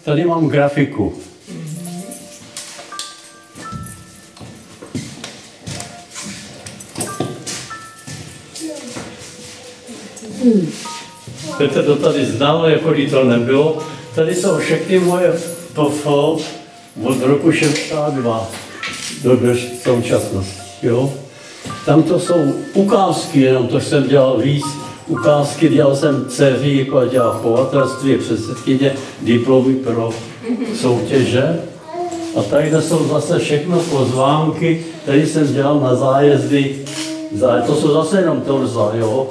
tady mám grafiku. Petr to tady znal, jako když to nebylo. Tady jsou všechny moje TOEFL od roku 62 do současnosti. Jo? Tam to jsou ukázky, jenom to jsem dělal víc. Ukázky, dělal jsem dceří, jako dělal chovatelství, předsedkyně, diplomy pro soutěže. A tady jsou zase všechno pozvánky, které jsem dělal na zájezdy. To jsou zase jenom torza, jo?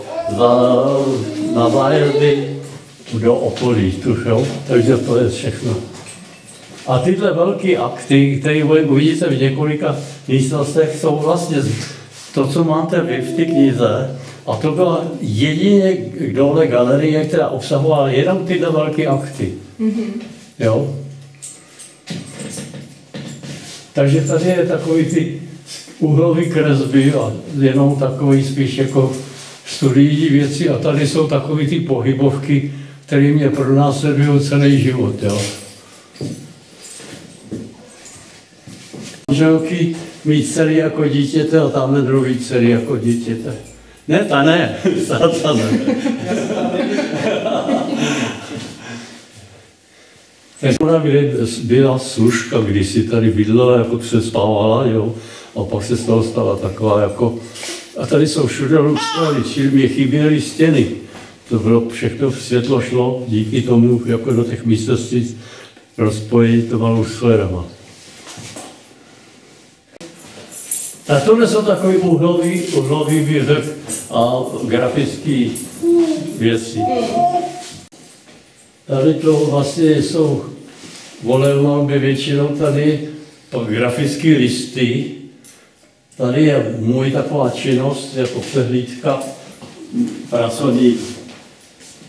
Na zájezdy do okolí, jo? Takže to je všechno. A tyhle velké akty, které uvidíte v několika místnostech, jsou vlastně to, co máte vy v té knize. A to byla jedině dole galerie, která obsahovala jenom tyhle velké akty. Jo? Takže tady je takový ty úhlový kresby a jenom takový spíš jako studijní věci. A tady jsou takový ty pohybovky, které mě pronásledují celý život. Jo? Manželky mít dcery jako dítěte a tamhle druhý dcery jako dítěte. Ne, ta ne, ta ne. Ona byla služka, když si tady bydlela, jako přespávala, jo, a pak se z toho stala taková jako... A tady jsou všude luxury, čili mě chyběly stěny. To bylo všechno, světlo šlo díky tomu, jako do těch místností rozpojit to malou sférama. A tohle jsou takový uhlový výřek a grafický věci. Tady to vlastně jsou volelmalby většinou tady grafické listy. Tady je můj taková činnost, jako přehlídka, pracovní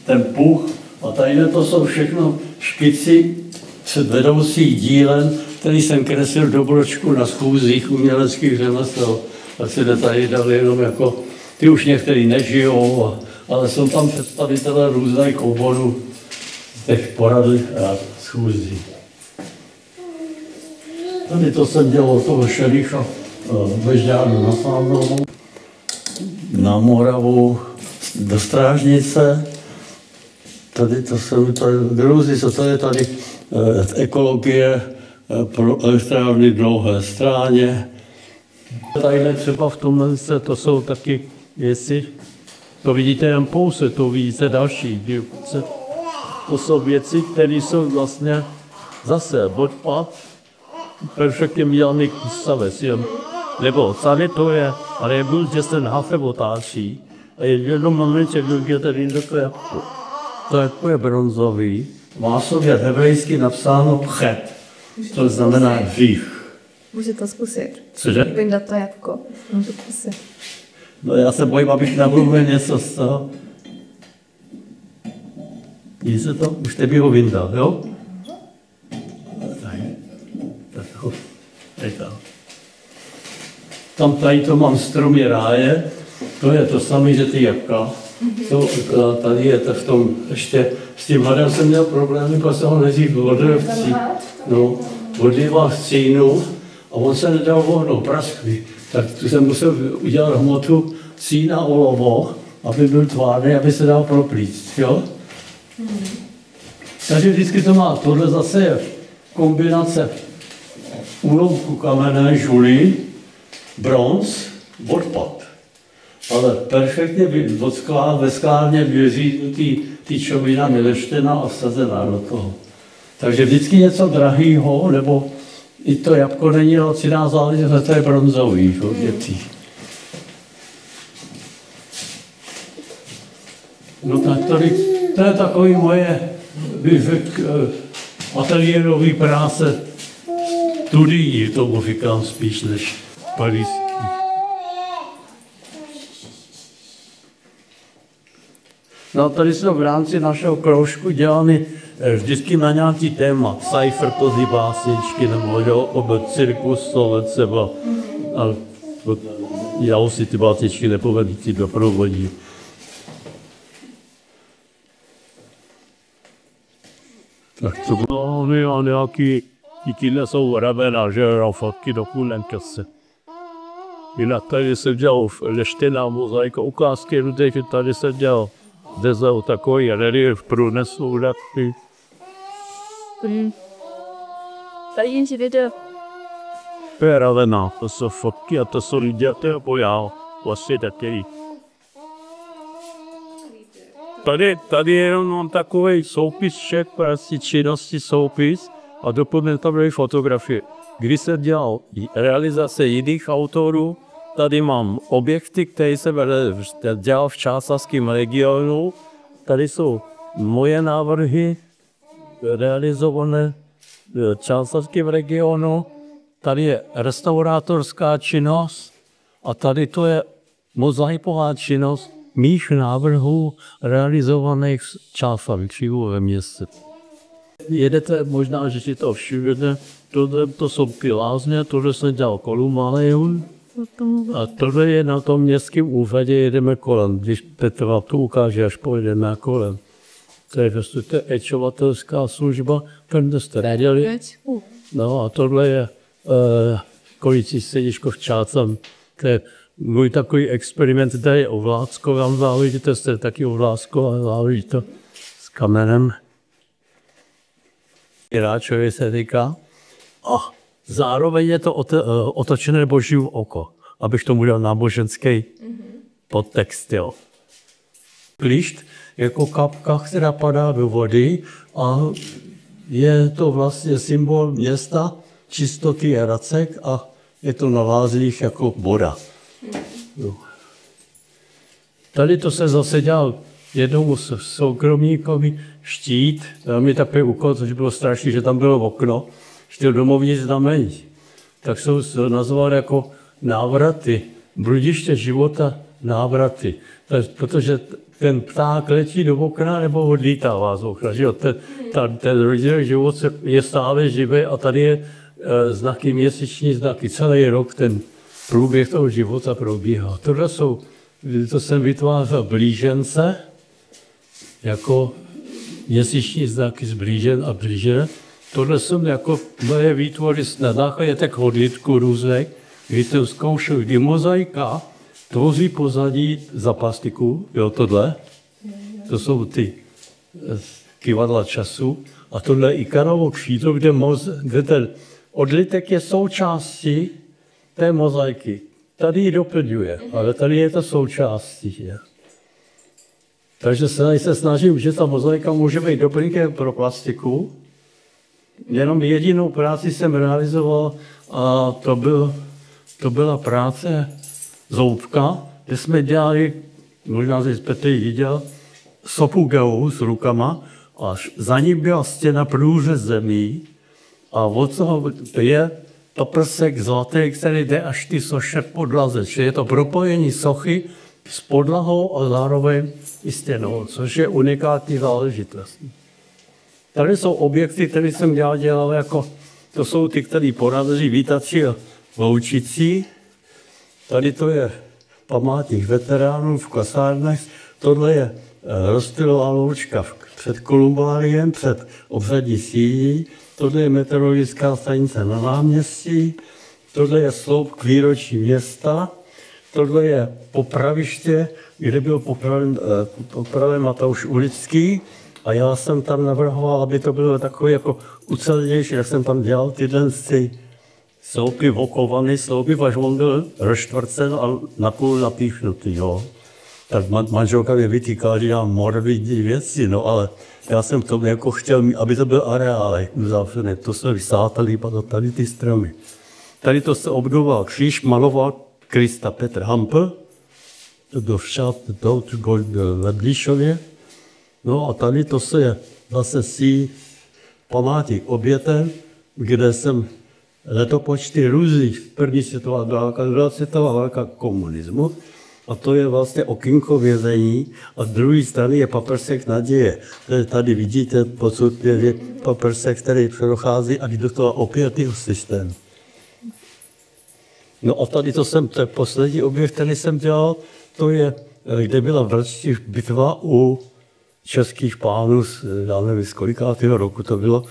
ten puch. A tady to jsou všechno špici před vedoucí dílem, který jsem kreslil do bročku na schůzích uměleckých řemesel. Tak se tady dali jenom jako, ty už některý nežijou, ale jsou tam představitelé různých oborů těch porad a schůzí. Tady to jsem dělal toho šerifa Bežďánu na Sámnovu, na Moravu, do Strážnice. Tady to jsou Gruzi, co je tady ekologie pro elektrárny Dlouhé Stráně. Tadyhle třeba v tomhle to jsou taky věci, to vidíte jen pouze, to vidíte další. To jsou věci, které jsou vlastně zase odpad, perfektně dělaný kusavec. Nebo tady to je, ale je byl, že se nahafe otáčí a je v jednom momentě, když je tady to je bronzový, má sobě hebrejsky napsáno pchet, to znamená dřív. Můžete to zkusit. Cože? Vyndat to jabko. Můžu zkusit. No já se bojím, abych namluvil něco z toho. Vidíte to? Už teď bych ho vyndal, jo? Tady tam. Tam tady to mám stromy ráje, to je to samé, že ty jabka. To, tady je to v tom ještě, s tím hadem jsem měl problémy, protože jsem ho nejdřív odlival v cínu a on se nedal vohnout, praskvy. Tak tu jsem musel udělat hmotu cín a olovo, aby byl tvárný, aby se dal proplíct, jo? Takže vždycky to má, tohle zase je kombinace úlovku kamenné žuly, bronz, odpad. Ale perfektně ve sklárně věří ty čovina vyleštěná a vsazená do toho. Takže vždycky něco drahýho, nebo i to jabko není laciná záležitost, to je bronzový, dětí. No tak tady, to je takový moje, bych řekl, ateliérový práce, studií, tomu říkám spíš než parížský. No tady jsme v rámci našeho kroužku dělali vždycky na nějaký téma. Cypher, to ty básničky, nebo cirkus, to třeba. A já si ty básničky nepovedu, ty doprovodí. Tak to bylo a nějaký, tíhle jsou ramena, že jo, fotky do kulenkase. Jinak tady se dělal leštěná mozaika, ukázky lidé, že tady se dělal dezel takový relief průnesu lepší. Tady jen video. To je ravena, to jsou fotky a to jsou lidé, to je bojál, vlastně taky. Tady jenom mám takový soupis všech prací činnosti, soupis a dokumentové fotografie. Když se dělal realizace jiných autorů, tady mám objekty, které se dělal v Čáslaském regionu. Tady jsou moje návrhy realizované v Čáslaském regionu. Tady je restaurátorská činnost a tady to je mozaiková činnost mých návrhů realizovaných v Čáslavicích ve městě. Jedete, možná, že si to všimnete, to jsou ty lázně, tohle jsem dělal Kolumáleum a tohle je na tom městském úřadě, jedeme kolem, když Petra to ukáže, až pojedeme kolem. To je ečovatelská služba, ten jste neděli. No a tohle je kolicí středisko v Čácem. To je můj takový experiment, tady je o Vládsko, vám záleží, to jste taky o Vládsko, ale záleží to s kamenem. Iráčovi se říká. A zároveň je to otočené božímu oko, abych tomu dal náboženský podtext. Jo. Klíšť jako kapka, která padá do vody a je to vlastně symbol města, čistoty a racek a je to na vázlích jako voda. Jo. Tady to se zase dělal jednou soukromníkovi štít, tam je takový úkol, což bylo strašný, že tam bylo okno, štěl domovní znamení. Tak jsou nazvali jako návraty, bludiště života návraty. Protože ten pták letí do okna nebo odlítává z okna. Že jo? Ten rodinný život je stále živý a tady je znaky, měsíční znaky. Celý rok ten průběh toho života probíhá. To jsem vytvářel blížence, jako měsíční znaky zblížen a blížen. Tohle jsem jako moje výtvory na základě těch hodlitků různých, kdy jsem zkoušel, kdy mozaika tvoří pozadí za plastiku, jo, tohle, to jsou ty kyvadla času, a tohle je Ikarovo křídlo, kde ten odlitek je součástí té mozaiky. Tady ji doplňuje, ale tady je to součástí. Je. Takže se snažím, že ta mozaika může být doplňkem pro plastiku. Jenom jedinou práci jsem realizoval a to byla práce zoubka, kde jsme dělali, možná jsi Petr viděl, sopu geu s rukama a za ní byla stěna průřez zemí a od toho je paprsek zlatý, který jde až ty soše podlaze. Čili je to propojení sochy s podlahou a zároveň i stěnou, což je unikátní záležitost. Tady jsou objekty, které jsem dělal jako, to jsou ty, které porazí vítací a loučící. Tady to je památník veteránů v kasárnech. Tohle je rozptylová loučka před kolumbáriem, před obřadí síní. Tohle je meteorologická stanice na náměstí. Tohle je sloup k výročí města. Tohle je popraviště, kde byl popraven Matouš Ulický. A já jsem tam navrhoval, aby to bylo takové jako ucelenější, jak jsem tam dělal tyhle sloupy, okované sloupy, až on byl rozštvrcen a napůl napíchnutý. Jo. Tak manželka mě vytýkala, že dělám morbidní věci, no ale já jsem to jako chtěl, aby to byl areálek uzavřený. To se vysátali tady ty stromy. Tady to se obdoval kříž, maloval Krista Petr Hampl, to byl ve Blíšově. No a tady to se je zase památník obětem, kde jsem letopočty různých, první světová válka, druhá světová válka, komunismu. A to je vlastně okýnko vězení a z druhé strany je paprsek naděje. Tady vidíte, posud je paprsek, který prochází a do toho opět jeho systém. No a tady to je poslední objekt, který jsem dělal, to je, kde byla vračtí bitva u českých pánů, já nevím, z kolikátého roku to bylo,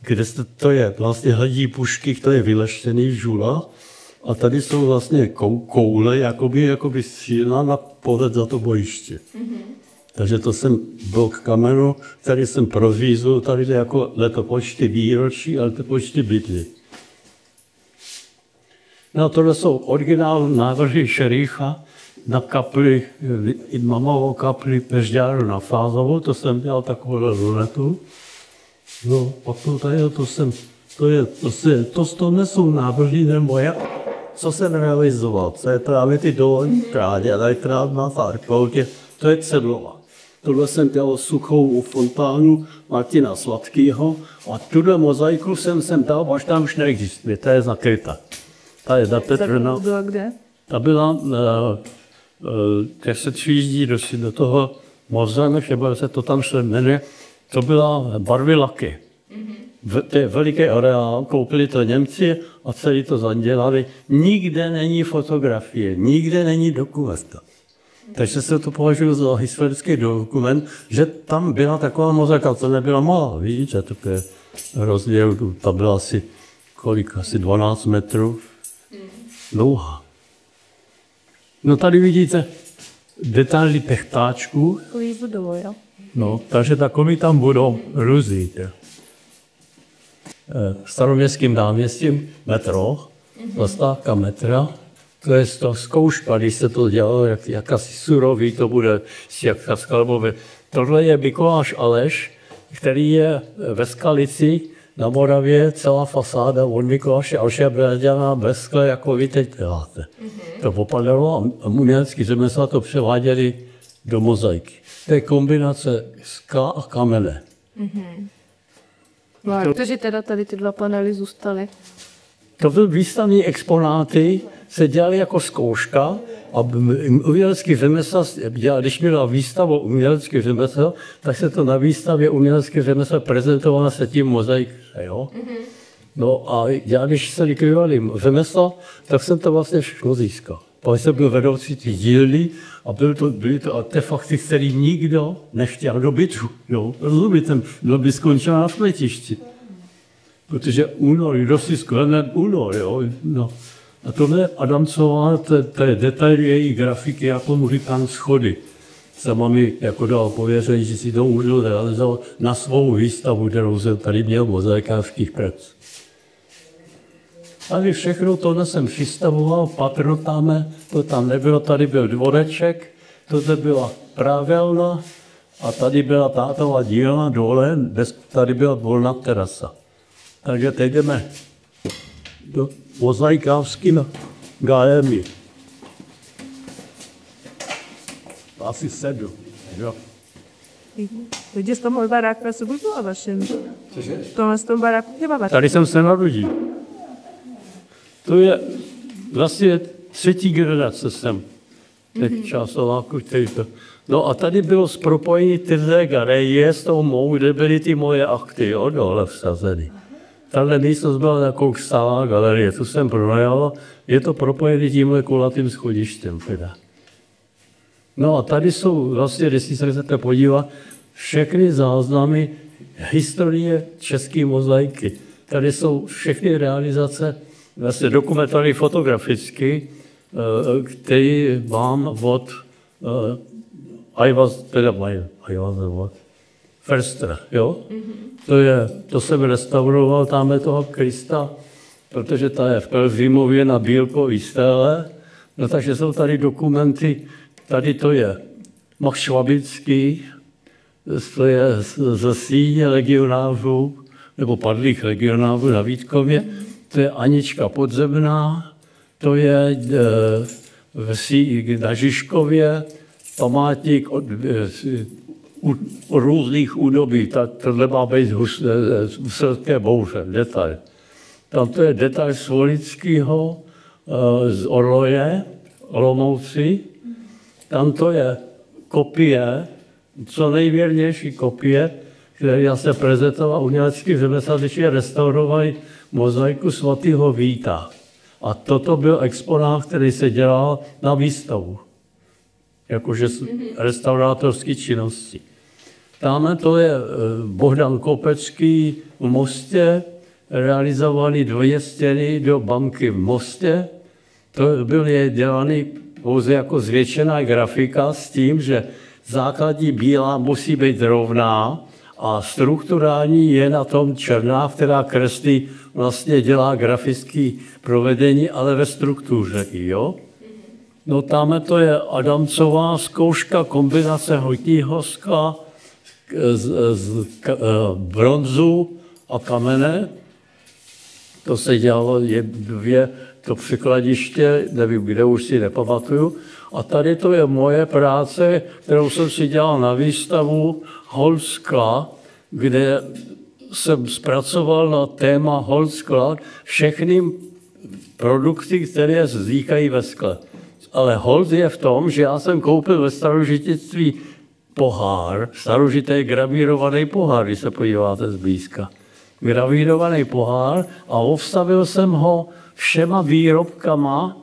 kde to je vlastně hledí pušky, to je vyleštěný žula a tady jsou vlastně koule, jakoby střílená na pohled za to bojiště. Takže to jsem blok kamenu, tady jsem provízl, tady je jako letopočty výročí a letopočty bitvy. No tohle jsou originál návrhy šericha na kapli, imamovou kapli Pežďáru na Fázovu, to jsem dělal takovou ruletu. No, pak to nesou návrhy moje, co jsem realizoval, co je právě ty dolní krádě, elektrárna v Arkoutě, to je Cedlova. Tohle jsem dělal suchou fontánu Martina Sladkýho a tuhle mozaiku jsem dal, až tam už neexistuje, ta je zakryta. Ta je zapetrná. Byla kde? Ta byla, když se přijíždí do toho mozaik, nebo se to tam se jmenuje, to byla barvy laky. To je veliký areál, koupili to Němci a celý to zadělali. Nikde není fotografie, nikde není dokumenta. Takže se to považuje za historický dokument, že tam byla taková mozaika, to nebyla malá, víte, to je rozděl, ta byla asi 12 metrů dlouhá. No tady vidíte detaily těch ptáčků. Takový budou, jo? No, takže takový tam budou různý. Staroměstským náměstím metro, zastávka metra, to je to zkouška, když se to dělalo, jak asi surový to bude, jak skalbové. Tohle je Mikuláš Aleš, který je ve Skalici na Moravě, celá fasáda od Mikuláše Aleše byla dělaná bez skle, jako vy teď děláte. To popadalo a umělecký řemesla to převáděli do mozaiky. To je kombinace skla a kamene. Takže teda tady ty dva panely zůstaly. To byly výstavní exponáty, se dělaly jako zkouška a umělecký řemesel, když měla výstavu umělecký řemesel, tak se to na výstavě umělecký řemesel prezentovalo se tím mozaik. Jo? No a já, když se likvidovali řemesla, tak jsem to vlastně všechno získal. Pak jsem byl vedoucí ty dílny a byly to artefakty, které nikdo nechtěl do bytu. Jo? Rozumíte, bylo by skončila na smetišti. Protože únor, kdo si sklene únor, jo? No. A tohle je Adamcová, to je detail její grafiky, jako mu říkám schody. Sama mi jako dal pověření, že si to můžu realizovat na svou výstavu, kterou jsem tady měl mozaikářských prac. Tady všechno tohle jsem přistavoval, patrotáme, to tam nebylo, tady byl dvoreček, tohle byla právelna a tady byla tátová dílna dole, tady byla volná terasa. Takže teď jdeme do mozaikářským gájemi. Asi 7, jo. Lidi z toho baráku se budou vašem. Cože? Z toho baráku těma vašem. Tady jsem se narodil. To je vlastně 3. generace jsem. Teď časováku, který to. No a tady bylo z propojení tyhle galerie s tou mou, kde byly ty moje akty, jo, dole vsazeny. Tahle místnost byla takovou stálá galerie, tu jsem pronajal, je to propojený tímhle kulatým schodištěm. Teda. No a tady jsou vlastně, když si se chcete podívat, všechny záznamy historie české mozaiky. Tady jsou všechny realizace, vlastně dokumentární fotograficky, který mám od Ferstra, jo? To jsem restauroval, tam je toho Krista, protože ta je v Pelhřimově na bílkový stéle, no takže jsou tady dokumenty, tady to je Max Švabický, to je ze síně legionářů, nebo padlých legionářů na Vítkově, to je Anička Podzemná, to je na Žižkově, památník od různých údobí, tohle má být z Srdské bouře, detail. Tam to je detail Svolického z Orloje, Olomouci, tam to je kopie, co nejvěrnější kopie, která se prezentovala umělecký řemesel, když je restaurovali mozaiku svatého Víta. A toto byl exponát, který se dělal na výstavu, jakože restaurátorské činnosti. Tamhle to je Bohdan Kopecký v Mostě, realizovali 2 stěny do banky v Mostě. To byly dělané pouze jako zvětšená grafika s tím, že základní bílá musí být rovná a strukturální je na tom černá, která kreslí, vlastně dělá grafické provedení, ale ve struktuře, jo? No tamhle to je Adamcová zkouška kombinace hutního skla z bronzu a kamene. To se dělalo to překladiště, nevím, kde už si nepamatuju. A tady to je moje práce, kterou jsem si dělal na výstavu Hold skla, kde jsem zpracoval na téma hold skla všechny produkty, které vznikají ve skle. Ale hold je v tom, že já jsem koupil ve starožitnictví pohár, starožitý gravírovaný pohár, když se podíváte zblízka. Gravírovaný pohár a obstavil jsem ho všema výrobkama,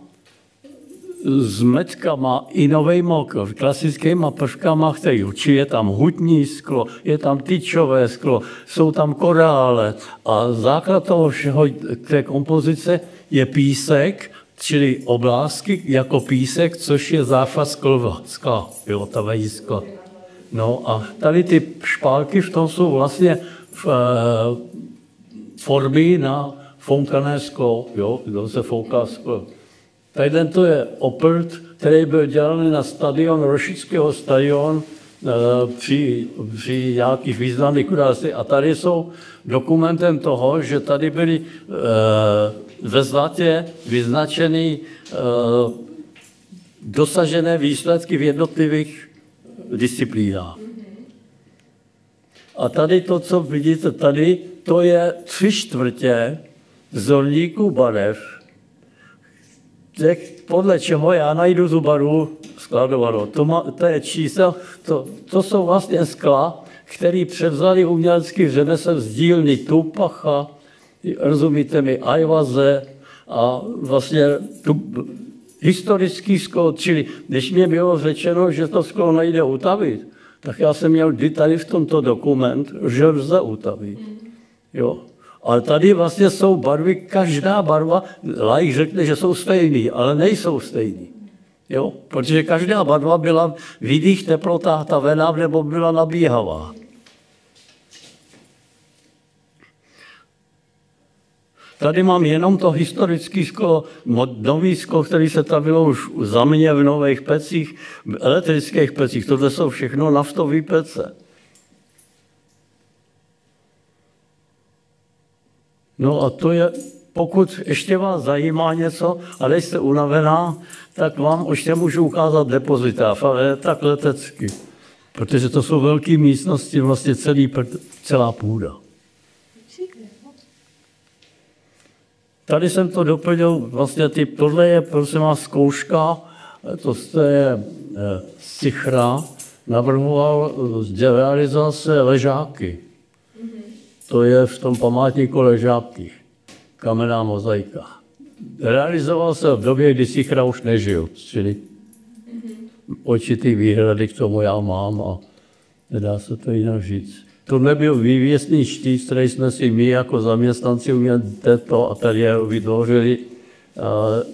s metkama i novejma klasickýma prvkama, který či je tam hutní sklo, je tam tyčové sklo, jsou tam korále a základ toho všeho, té kompozice je písek, čili oblásky jako písek, což je základ skla, jo, ta skla. No a tady ty špálky v tom jsou vlastně formy na foukané sklo, jo, kdo se fouká sklo. Tady to je oprt, který byl dělaný na stadion, Rošického stadion, při nějakých významných událostech. A tady jsou dokumentem toho, že tady byly ve Zlatě vyznačeny dosažené výsledky v jednotlivých disciplínách. A tady to, co vidíte tady, to je 3/4 vzorníků barev, podle čeho já najdu tu barvu skladovanou. To je čísel, to jsou vlastně skla, které převzali umělecký řemesel z dílny Tupacha, rozumíte mi, Ajvaze a vlastně historický sklo, čili když mě bylo řečeno, že to sklo nejde utavit, tak já jsem měl tady v tomto dokument, že lze utavit. Jo. Ale tady vlastně jsou barvy, každá barva, laik řekne, že jsou stejný, ale nejsou stejný. Jo? Protože každá barva byla v jiných teplotách tavená nebo byla nabíhavá. Tady mám jenom to historické sklo, nový sklo, který se tavilo už za mě v nových pecích, elektrických pecích. Tohle jsou všechno naftové pece. No a to je, pokud ještě vás zajímá něco a nejste unavená, tak vám ještě můžu ukázat depozita, ale tak letecky. Protože to jsou velké místnosti, vlastně celá půda. Tady jsem to doplnil, vlastně tohle je, prosím vás, zkouška, to je Sichra, navrhoval, realizoval se Ležáky. To je v tom památníku Ležáky, kamenná mozaika. Realizoval se v době, kdy Sichra už nežil, čili určitý výhrady k tomu já mám a nedá se to jinak říct. To nebyl vývěsný štít, který jsme si my jako zaměstnanci této ateliéru vytvořili.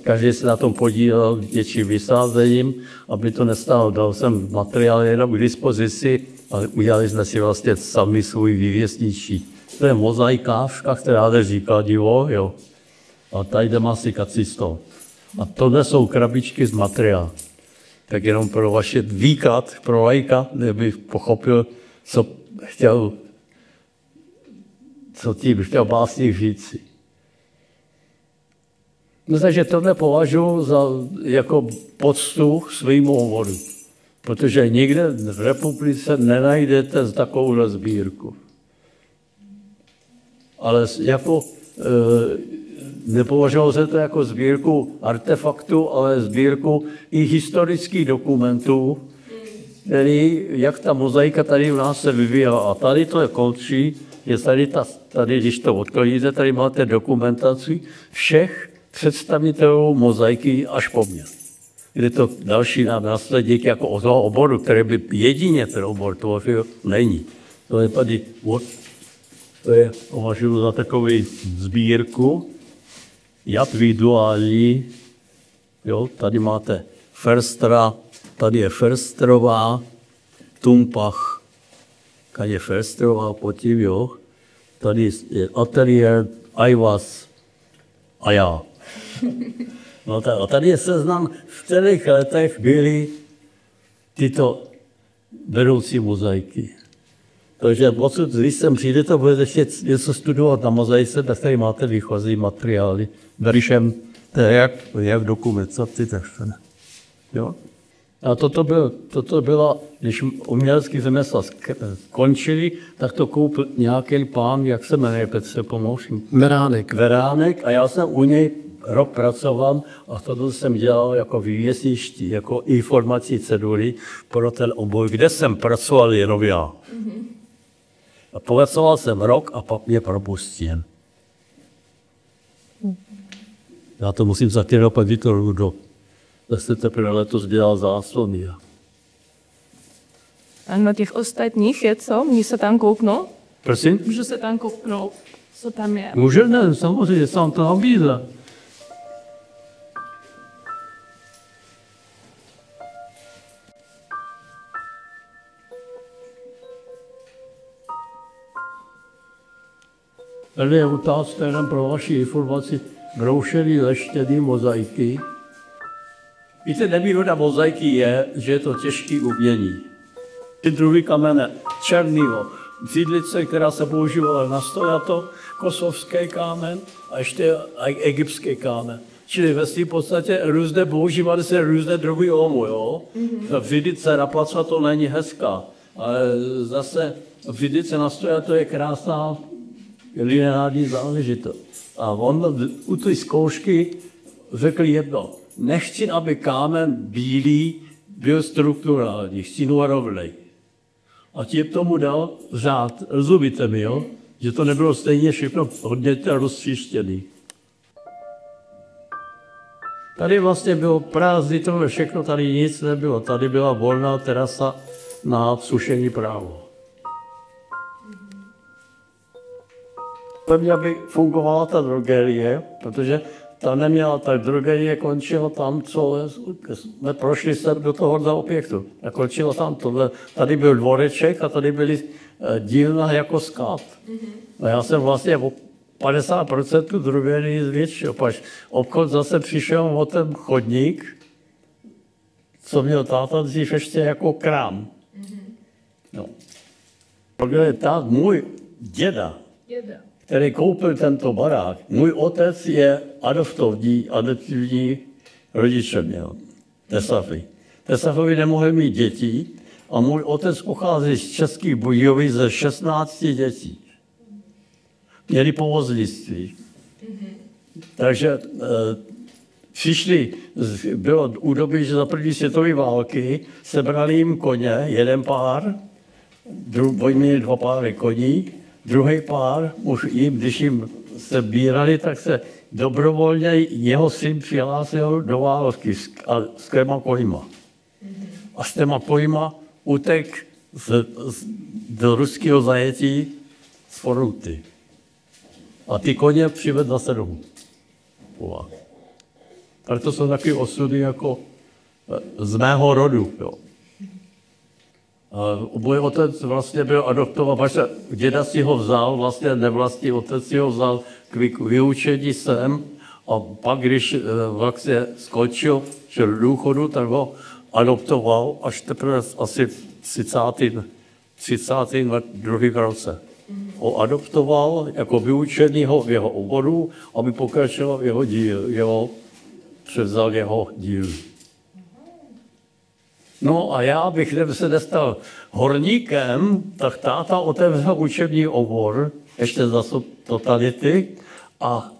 Každý se na tom podílel něčím vysázením, aby to nestálo. Dal jsem materiál jenom k dispozici a udělali jsme si vlastně sami svůj vývěsný štít. To je mozaikářka, která drží kladivo, jo. A tady jde masikací stol. A tohle jsou krabičky z materiálu. Tak jenom pro vaše výklad, pro laika, kdyby pochopil, co tím chtěl básník říci. No, takže tohle považuji jako poctu svýmu hovoru. Protože nikde v republice nenajdete takovouhle sbírku. Ale jako nepovažovalo se to jako sbírku artefaktu, ale sbírku i historických dokumentů, který, jak ta mozaika tady u nás se vyvíjela. A tady to je končí, je tady, když to odkladíte, tady máte dokumentaci všech představitelů mozaiky až po mě. kde to další následník jako o toho oboru, který by jedině ten obor, to není. To je tady, to je, považuji za takový sbírku, jak vizuální, jo, tady máte Ferstra, tady je Ferstrová, Tumpach, tady je Ferstrová potiv, jo, tady je ateliér, Ajvas a já. No a tady je seznam, v kterých letech byly tyto vedoucí mozaiky. Takže odsud, když sem přijdete, budete ještě něco studovat na mozaice, tak tady máte výchozí materiály. Veršem, to je jak dokumentaci, takže ne. Jo? A toto bylo, když umělecký řemesla skončili, tak to koupil nějaký pán, jak se jmenuje, Petře, pomož? Veránek. A já jsem u něj rok pracoval a to jsem dělal jako vývěsiště, jako informační ceduly pro ten obor, kde jsem pracoval jenom já. A pracoval jsem rok a pak mě propustil. Já to musím zakývat pak to Rudo. Zase teprve letos dělal záslony. A na těch ostatních je co? Může se tam kouknout? Prosím? Můžu se tam kouknout, co tam je? Může, ne, samozřejmě, sám to nabídl. Tady je otázka jenom pro vaši informaci. Broušený leštěný mozaiky. Víte, nevýhoda mozaiky je, že je to těžké umění. Ty druhý kamene černýho, zídlice, která se používala na stojato, kosovský kámen a ještě egyptský kámen. Čili ve svým podstatě používaly se různé druhy omu, jo. Zídlice na placa to není hezká, ale zase zídlice na stojato je krásná lineární záležitost. A on u té zkoušky řekl jedno. Nechci, aby kámen bílý byl strukturální, chci rovnej. A tím tomu dal řád. Rozumíte mi, jo? Že to nebylo stejně všechno hodně roztříštěný. Tady vlastně bylo prázdný, tohle všechno, tady nic nebylo. Tady byla volná terasa na sušení právo. Prvně, aby fungovala ta drogerie, protože ta neměla, ta drogerie končila tam, co jsme prošli sem do toho objektu. A končila tam tohle. Tady byl dvoreček a tady byly dílna jako sklad. A já jsem vlastně o 50% tu drogerii zvětšil. Pač obchod zase přišel o ten chodník, co měl táta dřív ještě jako krám. No. Protože můj děda, který koupil tento barák. Můj otec je adoptivní rodiče měl, Tesafi. Tesafovi nemohl mít děti a můj otec pochází z Českých Budějovic ze 16 dětí. Měli povoznictví. Takže přišli, bylo u doby, že za první světové války sebrali jim koně, jeden pár, měli 2 páry koní, druhý pár, už jim, když jim se bírali, tak se dobrovolně jeho syn přihlásil do války s těma koňma. A s těma koňma utek do ruského zajetí z Foruty. A ty koně přivedl zase domů. Tak to jsou takové osudy jako z mého rodu. Jo. Můj otec vlastně byl adoptován, děda si ho vzal, vlastně nevlastní otec si ho vzal k vyučení sem a pak, když vlastně skončil do důchodu, tak ho adoptoval až teprve asi v 32. roce. Ho adoptoval jako vyučenýho v jeho oboru, aby pokračoval v jeho díl, převzal jeho díl. No a já bych se nestal horníkem, tak táta otevřel učební obor, ještě za totality, a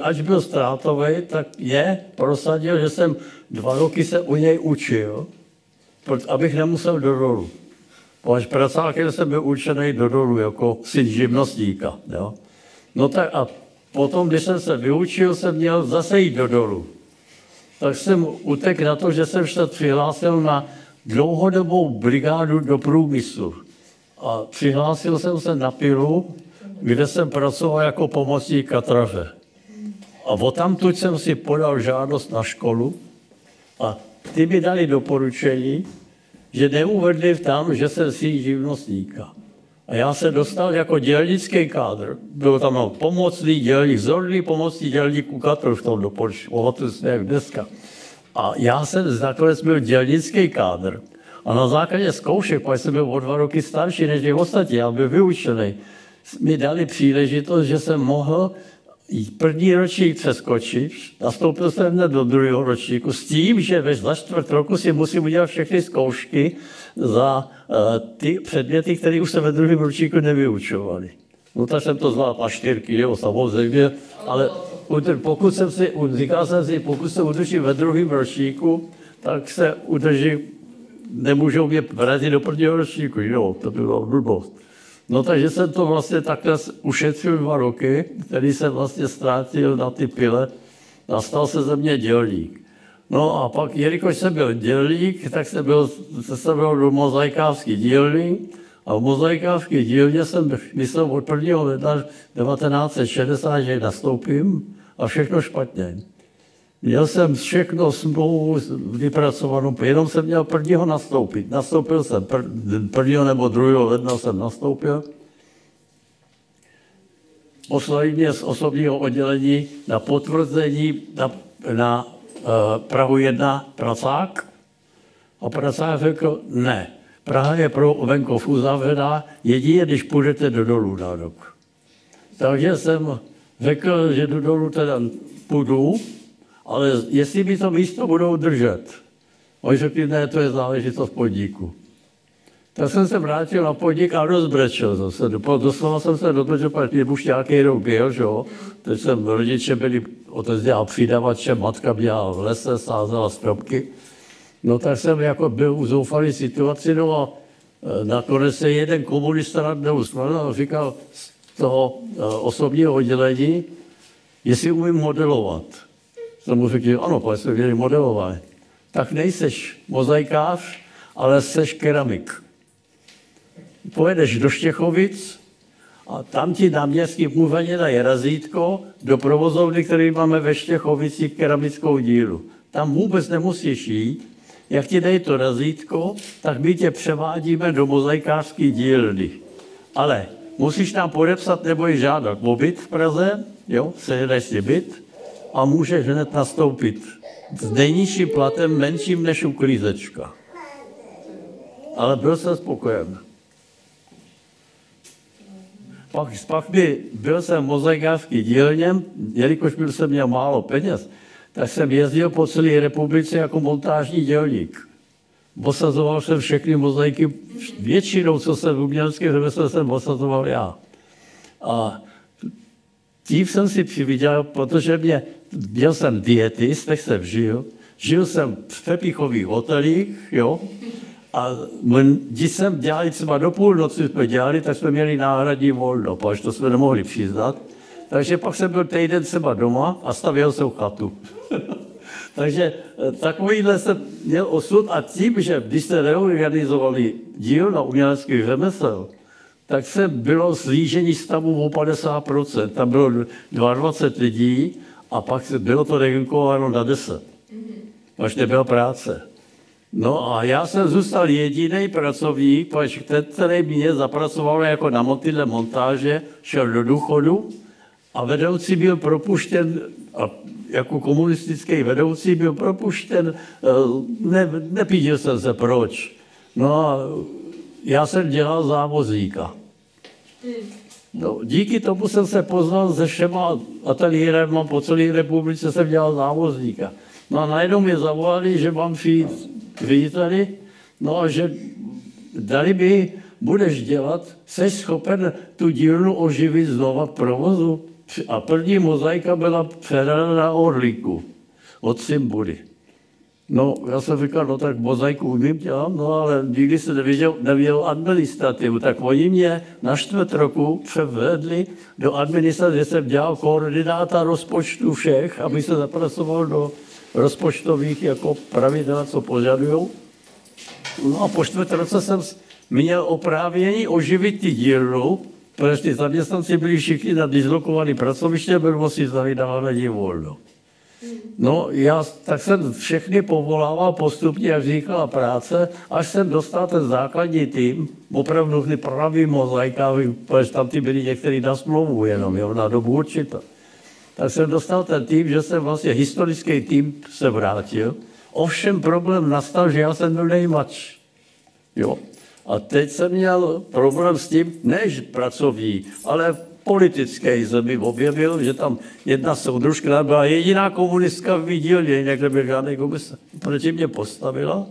až byl ztrátový, tak prosadil, že jsem 2 roky se u něj učil, abych nemusel do dolu. Až pracákem jsem byl učený do dolu jako syn živnostníka. Jo? No tak a potom, když jsem se vyučil, jsem měl zase jít do dolu. tak jsem utekl na to, že jsem se přihlásil na dlouhodobou brigádu do průmyslu. A přihlásil jsem se na Pilu, kde jsem pracoval jako pomocník katraře. A odtamtud jsem si podal žádost na školu a ty mi dali doporučení, že neuvedli tam, že jsem si živnostníka. A já se dostal jako dělnický kádr. Byl tam pomocný dělník, vzorný pomocný dělník u katru v tom doporučení. To jsme jak dneska. A já jsem nakonec byl dělnický kádr. A na základě zkoušek, protože jsem byl o 2 roky starší než ty ostatní, já byl vyučený, mi dali příležitost, že jsem mohl první ročník přeskočit, nastoupil jsem hned do druhého ročníku s tím, že za 4 roku si musím udělat všechny zkoušky za ty předměty, které už se ve druhém ročníku nevyučovaly. No tak jsem to zvládl na 4, jo, samozřejmě, ale pokud jsem si, říkal jsem si, pokud se udržím ve druhém ročníku, tak se udržím, nemůžou mě vrátit do prvního ročníku, jo, to bylo blbost. No takže jsem to vlastně takhle ušetřil 2 roky, který jsem vlastně ztrátil na ty pile a stal se ze mě dělník. No a pak, jelikož jsem byl dělník, tak jsem byl do mozaikářský dílny a v mozaikářské dílně jsem myslel od 1. ledna 1960, že nastoupím a všechno špatně. Měl jsem všechno smlouvu vypracovanou, jenom jsem měl 1. nastoupit. Nastoupil jsem 1. nebo 2. ledna jsem nastoupil. Poslali mě z osobního oddělení na potvrzení na Prahu 1 pracák. A pracák řekl, ne, Praha je pro venkov uzavřená, jedině, když půjdete do dolů na rok. Takže jsem řekl, že do dolů teda půjdu, ale jestli mi to místo budou držet. Oni řekli, ne, to je záležitost podniku. Tak jsem se vrátil na podnik a rozbrečel zase. Doslova jsem se dobrečel, protože už nějaký rok byl, že jo. Teď jsem, rodiče byli, otec dělal přidavače, matka dělala v lese, sázela stropky. No tak jsem jako byl v zoufalé situaci, no a nakonec se jeden komunista nad mnou sklonil a říkal z toho osobního oddělení, jestli umím modelovat. Jsem mu řekl, ano, protože jsme měli modelování. Tak nejseš mozaikář, ale seš keramik. Pojedeš do Štěchovic a tam ti na městském úřadě dají razítko do provozovny, který máme ve Štěchovicích keramickou dílu. Tam vůbec nemusíš jít. Jak ti dají to razítko, tak my tě převádíme do mozaikářské dílny. Ale musíš tam podepsat nebo i žádat o byt v Praze, jo, sejedeš si byt, a můžeš hned nastoupit s nejnižším platem, menším než uklízečka. Ale byl jsem spokojen. Pak byl jsem v mozaikářský dílně, jelikož jsem měl málo peněz, tak jsem jezdil po celé republice jako montážní dělník. Osazoval jsem všechny mozaiky, většinou, co jsem v uměleckém řemesle, jsem osazoval já. A tím jsem si přivydělal, protože měl jsem dietist, tak jsem žil jsem v Pepichových hotelích, jo, a když jsem dělali třeba do půlnoci, jsme dělali, tak jsme měli náhradní volno, protože to jsme nemohli přiznat. Takže pak jsem byl týden třeba doma a stavěl jsem chatu. Takže takovýhle jsem měl osud a tím, že když se reorganizovali dílna uměleckých řemesel, tak se bylo slížení stavu o 50%. Tam bylo 22 lidí a pak bylo to redukováno na 10. Až nebyla práce. No a já jsem zůstal jediný pracovník, protože ten, který mě zapracoval jako na tyhle montáže, šel do důchodu a vedoucí byl propuštěn, a jako komunistický vedoucí byl propuštěn, nepídil jsem se proč. No a já jsem dělal závozníka. No, díky tomu jsem se poznal se všema ateliérem, po celé republice jsem dělal závozníka. No a najednou mě zavolali, že mám přijít řediteli, no a že dali by, budeš dělat, jsi schopen tu dílnu oživit znova v provozu. A první mozaika byla předána na Orlíku od Cimbury. No, já jsem říkal, no tak mozaiku umím dělat, no ale nikdy se nevěděl administrativu, tak oni mě na 4 roku převedli do administrativy, jsem dělal koordináta rozpočtu všech, aby se zapracoval rozpočtových jako pravidel, co požadují. No a po 4 roce jsem měl oprávnění oživit ty dílnu, protože ty zaměstnanci byli všichni na dislokovaný pracoviště, bylo si zavydávat volno. No, tak jsem všechny povolával postupně, jak vznikala práce, až jsem dostal ten základní tým, opravdu ty pravý mozaikávy, protože tam ty byli některý na smlouvu jenom, jo, na dobu určitou. Tak jsem dostal ten tým, že jsem vlastně historický tým se vrátil. Ovšem problém nastal, že já jsem byl nejmladší. Jo. A teď jsem měl problém s tím, než pracovní, ale politický jsem mi objevil, že tam jedna soudružka byla jediná komunistka v dílně, jinak nebyl žádný komunista. Proti mě postavila,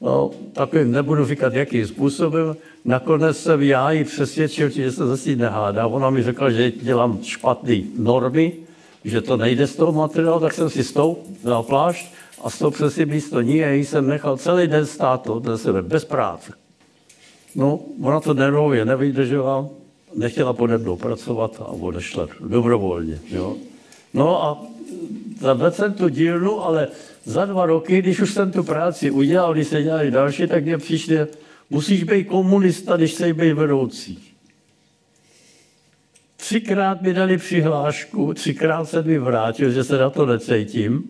no, takovým nebudu říkat, jakým způsobem. Nakonec jsem já ji přesvědčil, že se zase nehádá. Ona mi řekla, že dělám špatné normy, že to nejde z toho materiálu, tak jsem si s tou dal plášť a s tou přesně místo ní a jí jsem nechal celý den stát do sebe, bez práce. No, ona to nervově nevydržela, nechtěla pode mnou pracovat a odešla dobrovolně. Jo. No a zavedl jsem tu dílnu, ale za 2 roky, když už jsem tu práci udělal, když se dělali další, tak mě přišli, musíš být komunista, když chceš být vedoucí. 3krát mi dali přihlášku, 3krát se mi vrátil, že se na to necítím,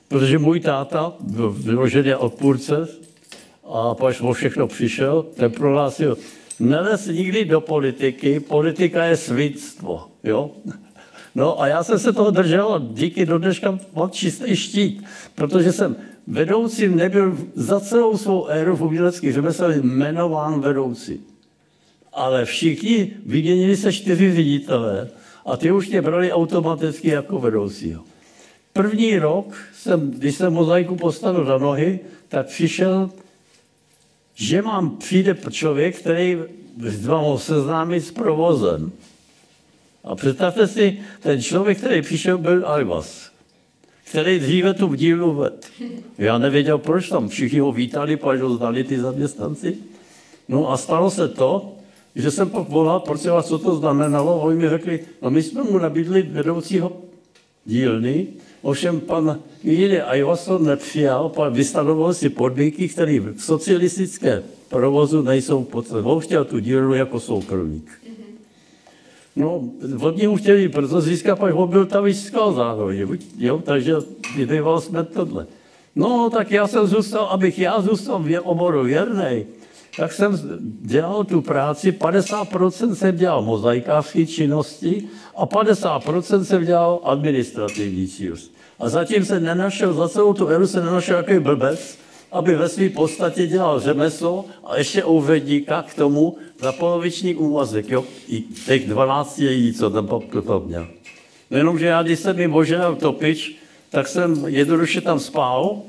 protože můj táta byl vyloženě odpůrce a pak o všechno přišel, ten prohlásil, nelez nikdy do politiky, politika je svinstvo, jo. No a já jsem se toho držel a díky do dneška mám čistý štít, protože jsem vedoucím nebyl za celou svou éru v uměleckých řemeslech jmenován vedoucí. Ale všichni vyměnili se 4 ředitelé a ty už mě brali automaticky jako vedoucího. První rok, když jsem mozaiku postavil na nohy, tak přišel, že přijde člověk, který vám ho seznámit s provozem. A představte si, ten člověk, který přišel, byl Alvas, který dříve tu dílnu vedl. Já nevěděl, proč tam všichni ho vítali, pak ho znali ty zaměstnanci. No a stalo se to, že jsem pak volal, proč vás, co to znamenalo, oni mi řekli, no my jsme mu nabídli vedoucího dílny, ovšem pan Jiri Ajvason nepřijal, pan vystanoval si podmínky, které v socialistické provozu nejsou potřebné. On chtěl tu dílnu jako soukromník. No, od něho chtěli brzo získat, pak ho byl tam získal zároveň, jo, takže vybýval jsme tohle. No, tak já jsem zůstal, abych já zůstal v oboru věrnej, tak jsem dělal tu práci, 50% jsem dělal mozaikářské činnosti a 50% jsem dělal administrativní činnost. A zatím se nenašel, za celou tu éru se nenašel jaký blbec, aby ve své podstatě dělal řemeslo a ještě úředníka k tomu za poloviční úvazek, jo, i těch 12 lidí, co tam měl. No jenomže já, když jsem jim oženal topič, tak jsem jednoduše tam spál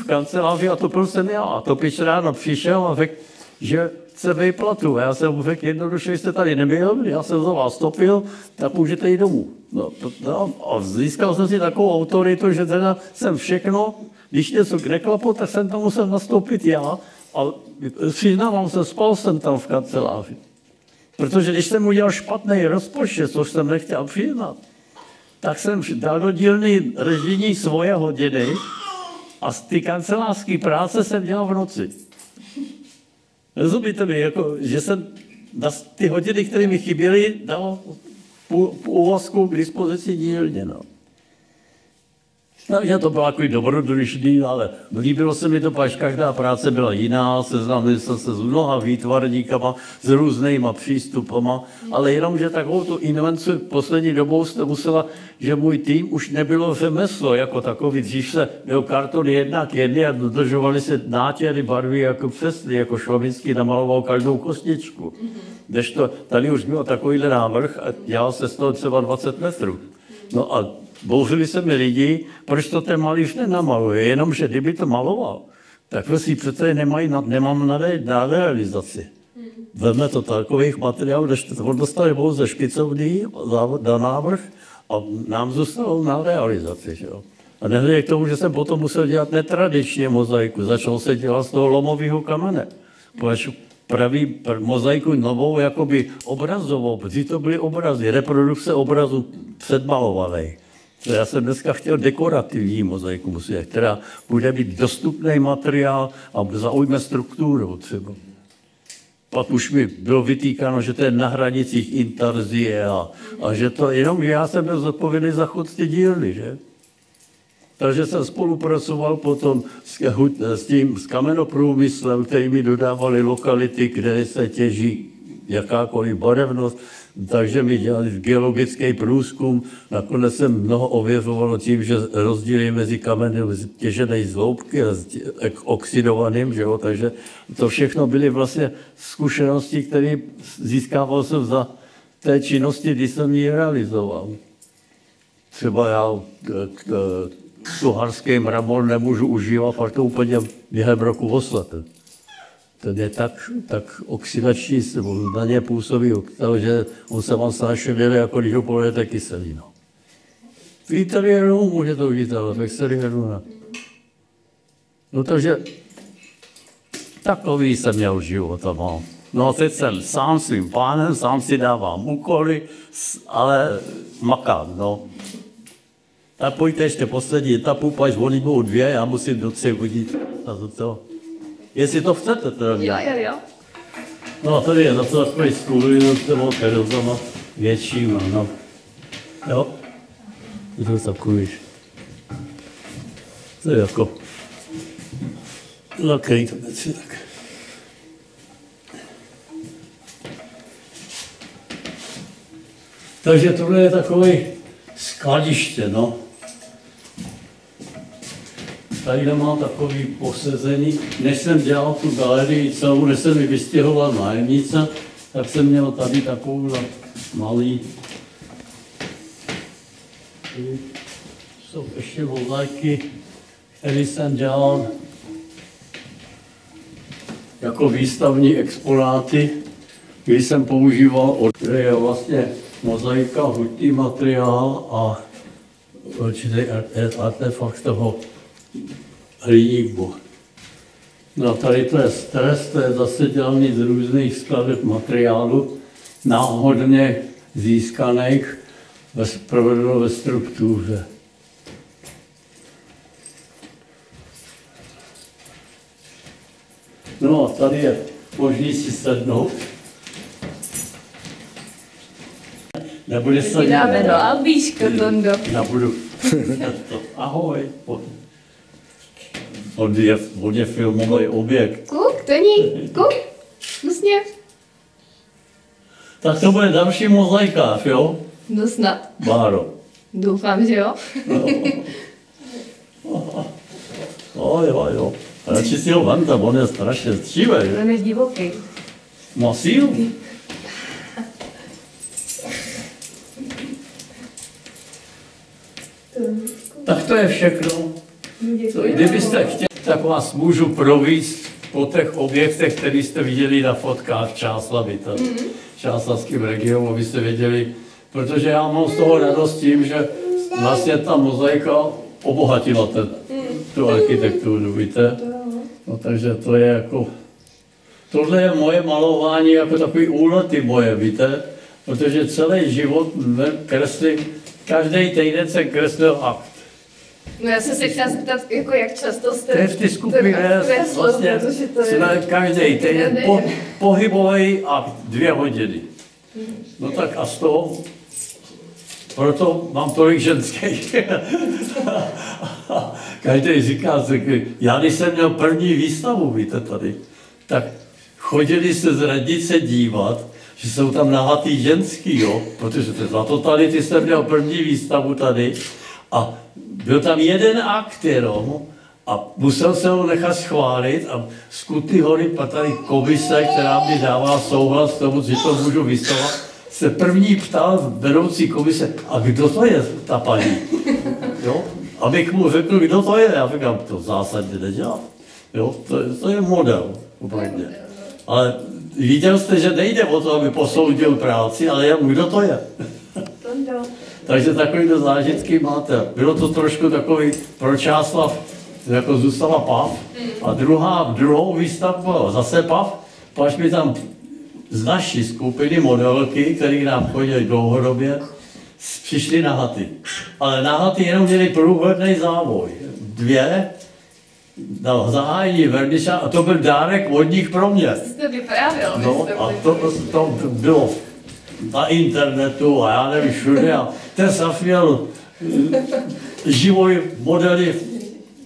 v kanceláři a topil jsem já. A topič ráno přišel a řekl, že chce výplatu. A já jsem mu řekl, jednoduše jste tady nebyl, já jsem za vás topil, tak můžete jít domů. No, a získal jsem si takovou autoritu, že teda jsem všechno, když něco neklaplo, tak jsem tam musel nastoupit já. A přiznávám se, spal jsem tam v kanceláři. Protože když jsem udělal špatný rozpočet, což jsem nechtěl přiznat, tak jsem dal do dílny režijní svoje hodiny a z ty kancelářské práce jsem dělal v noci. Rozumíte mi, jako, že jsem na ty hodiny, které mi chyběly, dal po úvazku k dispozici dílně. No. Takže to bylo takový dobrodružný, ale líbilo se mi to, až každá práce byla jiná, seznámil jsem se s mnoha výtvarníkama, s různýma přístupama, ale jenom, že takovou tu invenci poslední dobou jste musela, že můj tým už nebylo řemeslo jako takový, dřív se byl karton 1:1 a dodržovali se nátěry barvy jako přesný, jako Švabický namaloval každou kostičku. Kdežto tady už byl takovýhle návrh a dělal se z toho třeba 20 metrů. No a bouřili se mi lidi, proč to ten malíř nenamaluje, jenomže kdyby to maloval, tak si přece nemám na realizaci. Veme to takových materiálů, když to dostali pouze špicovný na návrh a nám zůstalo na realizaci. Že jo? A nehledě k tomu, že jsem potom musel dělat netradičně mozaiku, začal se dělat z toho lomového kamene. Protože praví mozaiku novou, jakoby obrazovou, protože to byly obrazy, reprodukce obrazu předmalovaných. Já jsem dneska chtěl dekorativní mozaiku muzie, která bude mít dostupný materiál a zaujme strukturu třeba. Pak už mi bylo vytýkáno, že to je na hranicích intarzie a že to jenom, že já jsem byl zodpovědný za chod té dílny, že? Takže jsem spolupracoval potom s kamenoprůmyslem, který mi dodávali lokality, kde se těží jakákoliv barevnost, takže mi dělali geologický průzkum. Nakonec jsem mnoho ověřovalo tím, že rozdíly mezi kameny těžené z hloubky a oxidovaným, že jo? Takže to všechno byly vlastně zkušenosti, které získával jsem za té činnosti, když jsem ji realizoval. Třeba já suharský mramor nemůžu užívat, pak to úplně během roku oslat. Ten je tak oxidační, na ně působí, že on se vám strašně věde, jako když ho polijete kyselinu. V interiéru může to udělat, ale v exteriéru ne. No takže takový jsem měl život a mám. No a teď jsem sám svým pánem, sám si dávám úkoly, ale makám, no. Tak pojďte ještě poslední etapu, pač oni budou 2, já musím do 3 hodit a to. Jestli to chcete, teda. Jo. No, tady je zase takový skůlí, no, těma kerozama většíma, no. Jo? To takovýš. To je jako... Lakej to věci, tak. Takže tohle je takový skladiště, no. Tady mám takový posezení. Než jsem dělal tu galerii celou, než jsem mi vystěhoval nájemnice, tak jsem měl tady takovou malý. Tady jsou ještě mozaiky, které jsem dělal jako výstavní exponáty, kdy jsem používal, které je vlastně mozaika, hutný materiál a určitý artefakt toho hliníku. No tady to je stres, to je zase dělaný z různých skladeb materiálu, náhodně získaných, provedeno ve struktuře. No a tady je možný si sednout. Nebude se Dáme do Albíška, Tondo. Nebudu. Ahoj. On je filmový objekt. Kuk, Toni, kuk, usně. Tak to bude další mozaika, jo? No snad. Báro. Doufám, že jo. Jo. Radši si ho vem, tam on je strašně střívej. On je divoký. Má sílu. Tak to je všechno. Kdybyste chtěli, tak vás můžu provízt po těch objektech, které jste viděli na fotkách Čáslavy, v čáslavském regionu, abyste věděli, protože já mám z toho radost tím, že vlastně ta mozaika obohatila tu architekturu, víte? No, takže to je jako, tohle je moje malování jako takový úlety moje, víte? Protože celý život kreslím, každý týden jsem kreslil akt. No já jsem se chtěla zeptat, jako jak často jste... V té skupině vlastně jsme každý týden pohybový akt 2 hodiny. No tak a z toho, proto mám tolik ženských. Každý říká, já když jsem měl první výstavu, víte tady, tak chodili se z radnice dívat, že jsou tam nahatý ženský, jo, protože za totality jsem měl první výstavu tady a byl tam jeden akt jenom a musel se ho nechat schválit a z Kuty hory tady komise, která mi dává souhlas tomu, že to můžu vystavovat, se první ptal vedoucí komise, a kdo to je ta paní? Jo? Abych mu řekl, kdo to je, já říkám, to zásadně nedělá. Jo? To je model, úplně. Ale viděl jste, že nejde o to, aby posoudil práci, ale jenom kdo to je. Takže takovýhle zážitky máte. Bylo to trošku takový pro Čáslav, jako zůstala PAF. A druhou výstavbu zase PAF, pak mi tam z naší skupiny modelky, které nám chodili dlouhodobě, přišli na haty. Ale na haty jenom měli průhledný závoj. 2 na zahájení Verniša a to byl dárek od nich pro mě. Jsi to vyprávěl. No a to bylo na internetu a já nevím všude a ten Safir živoj modely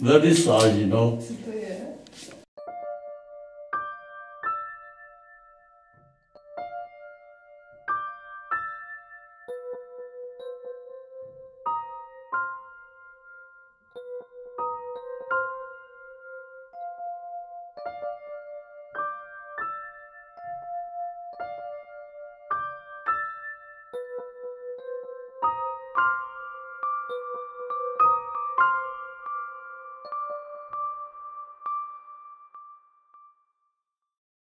vernisáží, no.